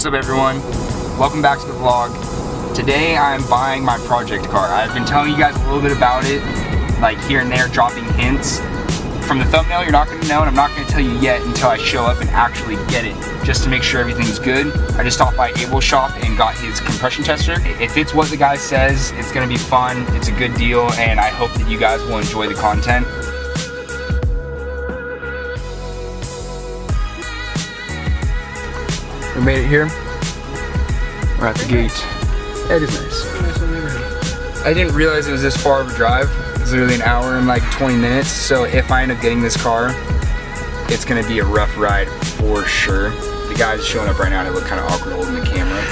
What's up everyone? Welcome back to the vlog. Today I'm buying my project car. I've been telling you guys a little bit about it, like here and there, dropping hints. From the thumbnail you're not going to know, and I'm not going to tell you yet until I show up and actually get it, just to make sure everything's good. I just stopped by Abel's shop and got his compression tester. If it's what the guy says, it's going to be fun, it's a good deal, and I hope that you guys will enjoy the content. We made it here. We're at the gate. It is nice. I didn't realize it was this far of a drive. It's literally an hour and like 20 minutes. So if I end up getting this car, it's gonna be a rough ride for sure. The guy's showing up right now and it look kind of awkward holding the camera.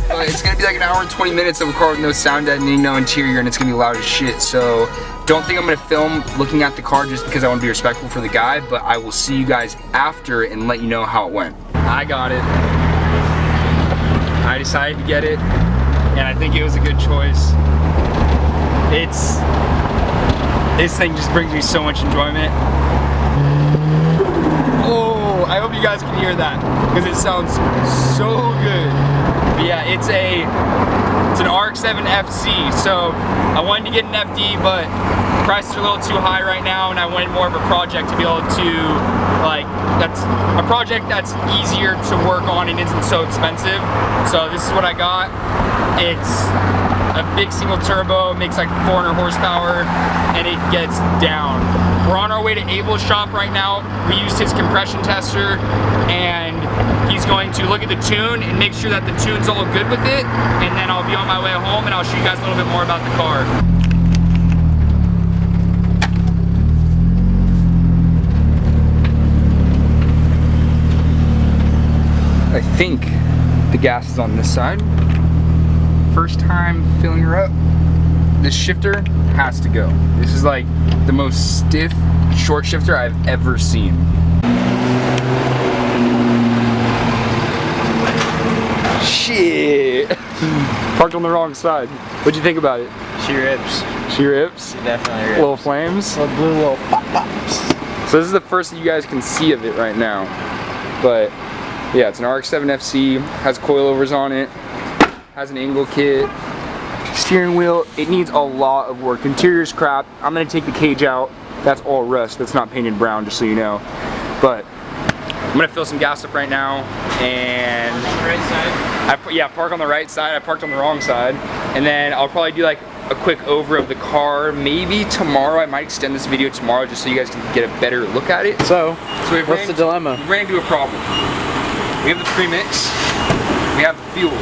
But it's gonna be like an hour and 20 minutes of a car with no sound deadening, no interior, and it's gonna be loud as shit. So don't think I'm gonna film looking at the car just because I want to be respectful for the guy, but I will see you guys after and let you know how it went. I got it. I decided to get it, and I think it was a good choice. This thing just brings me so much enjoyment. Oh, I hope you guys can hear that, because it sounds so good. But yeah, it's an Rx7 FC, so I wanted to get an FD, but prices are a little too high right now, and I wanted more of a project to be able to, like, that's a project that's easier to work on and isn't so expensive. So this is what I got. It's a big single turbo, makes like 400 horsepower, and it gets down. We're on our way to Abel's shop right now. We used his compression tester, and he's going to look at the tune and make sure that the tune's all good with it, and then I'll be on my way home and I'll show you guys a little bit more about the car. I think the gas is on this side. First time filling her up. This shifter has to go. This is like the most stiff short shifter I've ever seen. Shit! Parked on the wrong side. What'd you think about it? She rips. She rips? She definitely rips. Little flames? Little blue little pop pops. So this is the first that you guys can see of it right now. But yeah, it's an Rx7 FC, has coilovers on it, has an angle kit, steering wheel. It needs a lot of work. Interior's crap. I'm gonna take the cage out. That's all rust. That's not painted brown, just so you know. But I'm gonna fill some gas up right now, and On the right side? yeah, park on the right side. I parked on the wrong side, and then I'll probably do like a quick over of the car. Maybe tomorrow. I might extend this video tomorrow just so you guys can get a better look at it. So what's the dilemma? We ran into a problem. We have the premix, we have the fuel,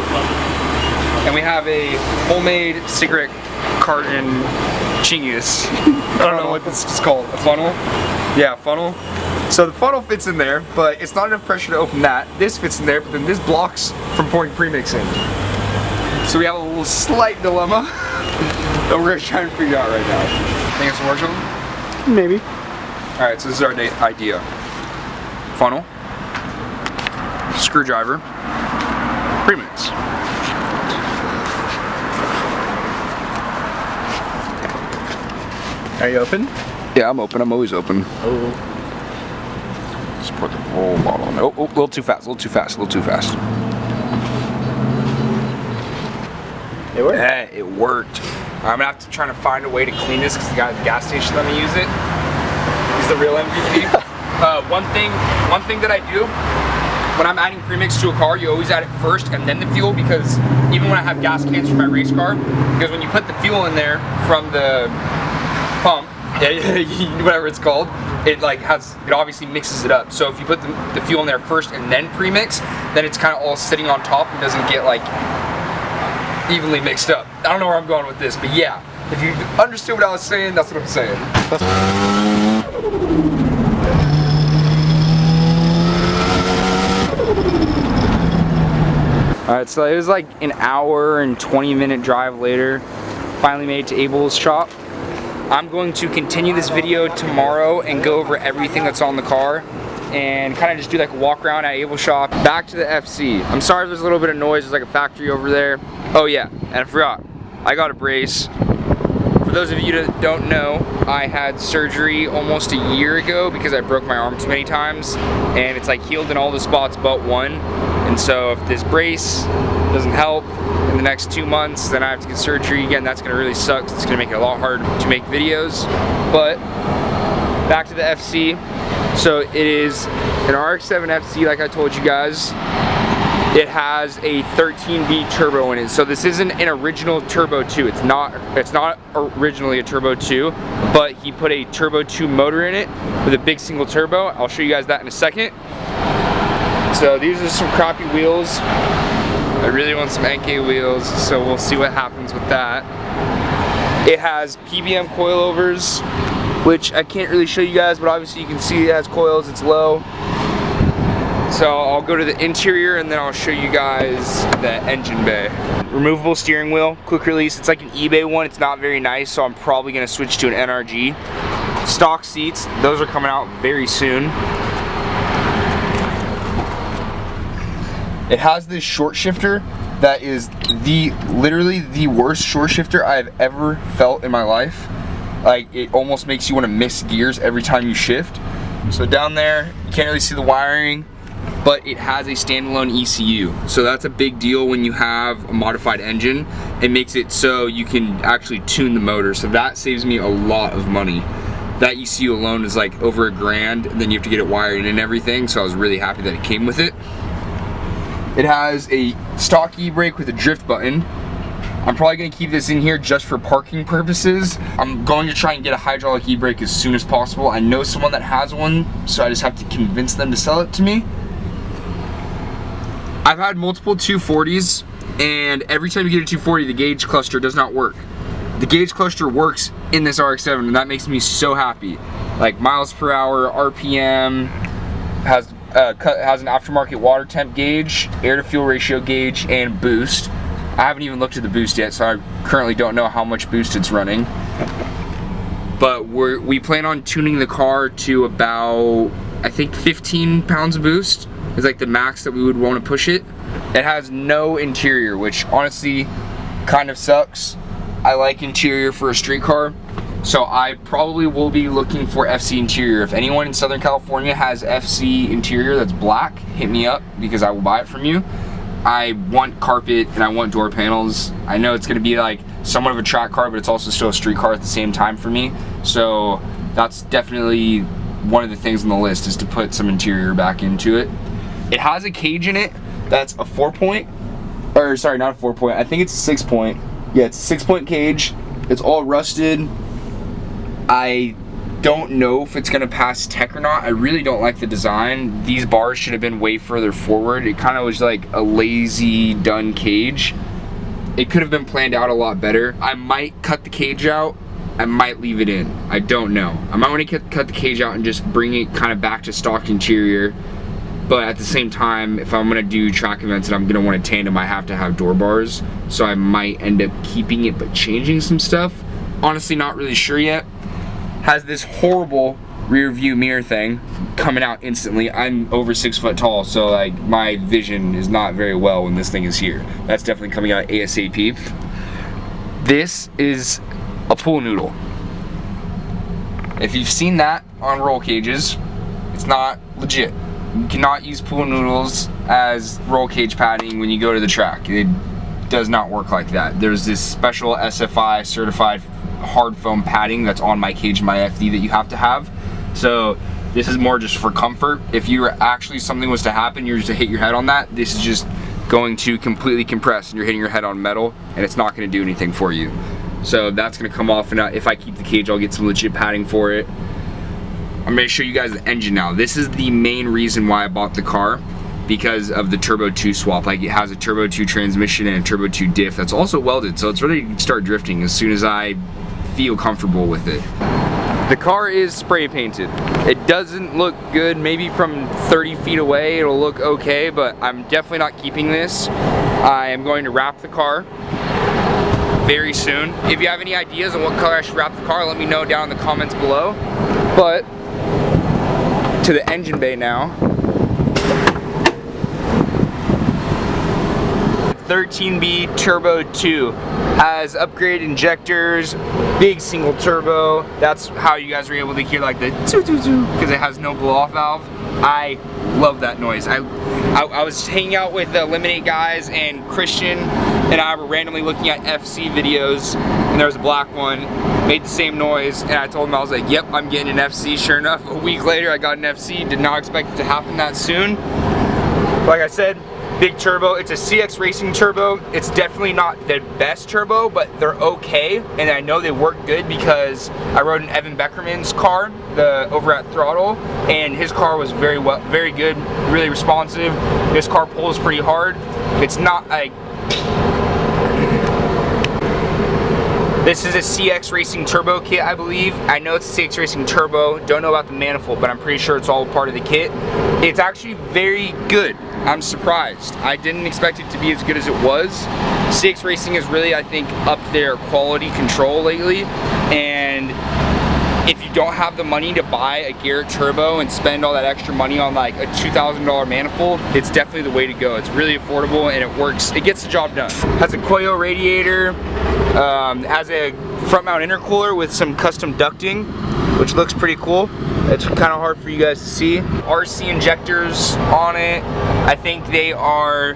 and we have a homemade cigarette carton chingus. I don't know what this is called. A funnel? Yeah, funnel. So the funnel fits in there, but it's not enough pressure to open that. This fits in there, but then this blocks from pouring premix in. So we have a little slight dilemma that we're gonna try and figure out right now. Think it's working? Maybe. Alright, so this is our idea. Funnel, screwdriver, premix. Are you open? Yeah, I'm open. I'm always open. Oh. Just put the whole bottle in. Oh, a little too fast. A little too fast. A little too fast. It worked? Yeah, it worked. I'm gonna have to try to find a way to clean this because the guy at the gas station let me use it. He's the real MVP. One thing that I do when I'm adding premix to a car, you always add it first and then the fuel, because even when I have gas cans for my race car, because when you put the fuel in there from the pump, whatever it's called, it obviously mixes it up. So if you put the fuel in there first and then premix, then it's kind of all sitting on top and doesn't get like evenly mixed up. I don't know where I'm going with this, but yeah, if you understood what I was saying, that's what I'm saying. Alright, so it was like an hour and 20-minute drive later. Finally made it to Abel's shop. I'm going to continue this video tomorrow and go over everything that's on the car and kind of just do like a walk around at Abel's shop. Back to the FC. I'm sorry if there's a little bit of noise. There's like a factory over there. Oh yeah, and I forgot. I got a brace. For those of you that don't know, I had surgery almost a year ago because I broke my arm too many times, and it's like healed in all the spots but one. And And so if this brace doesn't help in the next 2 months, then I have to get surgery again. That's gonna really suck. It's gonna make it a lot harder to make videos. But back to the FC. So it is an Rx7 FC, like I told you guys. It has a 13V turbo in it. So this isn't an original turbo 2. It's not originally a turbo 2, but he put a turbo 2 motor in it with a big single turbo. I'll show you guys that in a second. So these are some crappy wheels. I really want some NK wheels, so we'll see what happens with that. It has PBM coilovers, which I can't really show you guys, but obviously you can see it has coils, it's low. So I'll go to the interior and then I'll show you guys the engine bay. Removable steering wheel, quick release. It's like an eBay one. It's not very nice, so I'm probably gonna switch to an NRG. Stock seats, those are coming out very soon. It has this short shifter that is literally the worst short shifter I've ever felt in my life. Like, it almost makes you want to miss gears every time you shift. So down there, you can't really see the wiring, but it has a standalone ECU. So that's a big deal when you have a modified engine. It makes it so you can actually tune the motor. So that saves me a lot of money. That ECU alone is like over $1,000, and then you have to get it wired and everything. So I was really happy that it came with it. It has a stock e-brake with a drift button. I'm probably gonna keep this in here just for parking purposes. I'm going to try and get a hydraulic e-brake as soon as possible. I know someone that has one, so I just have to convince them to sell it to me. I've had multiple 240s, and every time you get a 240, the gauge cluster does not work. The gauge cluster works in this Rx7, and that makes me so happy. Like miles per hour, RPM, has an aftermarket water temp gauge, air to fuel ratio gauge, and boost. I haven't even looked at the boost yet, so I currently don't know how much boost it's running. But we plan on tuning the car to about, I think 15 pounds of boost is like the max that we would want to push it. It has no interior, which honestly kind of sucks. I like interior for a street car, so I probably will be looking for FC interior. If anyone in Southern California has FC interior that's black, hit me up because I will buy it from you. I want carpet and I want door panels. I know it's gonna be like somewhat of a track car, but it's also still a street car at the same time for me. So that's definitely one of the things on the list, is to put some interior back into it. It has a cage in it that's a 4-point, or sorry, not a 4-point, I think it's a 6-point. Yeah, it's a 6-point cage. It's all rusted. I don't know if it's gonna pass tech or not. I really don't like the design. These bars should have been way further forward. It kind of was like a lazy done cage. It could have been planned out a lot better. I might cut the cage out. I might leave it in. I don't know. I might want to cut the cage out and just bring it kind of back to stock interior. But at the same time, if I'm gonna do track events and I'm gonna want a tandem, I have to have door bars. So I might end up keeping it but changing some stuff. Honestly, not really sure yet. Has this horrible rear view mirror thing coming out instantly. I'm over 6 foot tall, so like my vision is not very well when this thing is here. That's definitely coming out ASAP. This is a pool noodle. If you've seen that on roll cages, it's not legit. You cannot use pool noodles as roll cage padding when you go to the track. It does not work like that. There's this special SFI certified hard foam padding that's on my cage, my FD, that you have to have. So this is more just for comfort. If you were actually, something was to happen, you're just to hit your head on that, this is just going to completely compress and you're hitting your head on metal and it's not going to do anything for you. So that's going to come off, and if I keep the cage, I'll get some legit padding for it. I'm going to show you guys the engine now. This is the main reason why I bought the car, because of the Turbo 2 swap. Like, it has a Turbo 2 transmission and a Turbo 2 diff that's also welded, so it's ready to start drifting as soon as I feel comfortable with it. The car is spray painted. It doesn't look good. Maybe from 30 feet away it'll look okay, but I'm definitely not keeping this. I am going to wrap the car very soon. If you have any ideas on what color I should wrap the car, let me know down in the comments below. But to the engine bay now. 13B Turbo 2 has upgraded injectors, big single turbo. That's how you guys are able to hear like the toot toot toot, because it has no blow off valve. I love that noise. I was hanging out with the Lemonade guys, and Christian and I were randomly looking at FC videos, and there was a black one, made the same noise, and I told him, I was like, yep, I'm getting an FC. Sure enough, a week later I got an FC. Did not expect it to happen that soon. Like I said, big turbo. It's a CX Racing turbo. It's definitely not the best turbo, but they're okay, and I know they work good because I rode in Evan Beckerman's car over at Throttle, and his car was very good, really responsive. This car pulls pretty hard. It's not like, this is a CX Racing turbo kit, I believe. I know it's a CX Racing turbo. Don't know about the manifold, but I'm pretty sure it's all part of the kit. It's actually very good. I'm surprised. I didn't expect it to be as good as it was. CX Racing has really, I think, upped their quality control lately. And if you don't have the money to buy a Garrett turbo and spend all that extra money on like a $2,000 manifold, it's definitely the way to go. It's really affordable and it works. It gets the job done. Has a Koyo radiator. Has a front mount intercooler with some custom ducting, which looks pretty cool. It's kind of hard for you guys to see. RC injectors on it. I think they are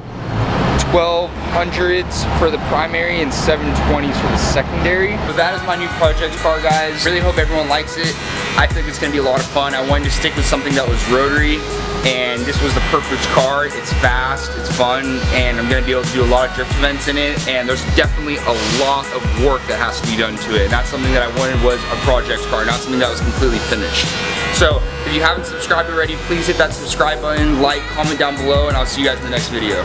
1200s for the primary and 720s for the secondary. So that is my new project car, guys. Really hope everyone likes it. I think it's gonna be a lot of fun. I wanted to stick with something that was rotary, and this was the perfect car. It's fast, it's fun, and I'm gonna be able to do a lot of drift events in it, and there's definitely a lot of work that has to be done to it. And that's something that I wanted was a project car, not something that was completely finished. So if you haven't subscribed already, please hit that subscribe button, like, comment down below, and I'll see you guys in the next video.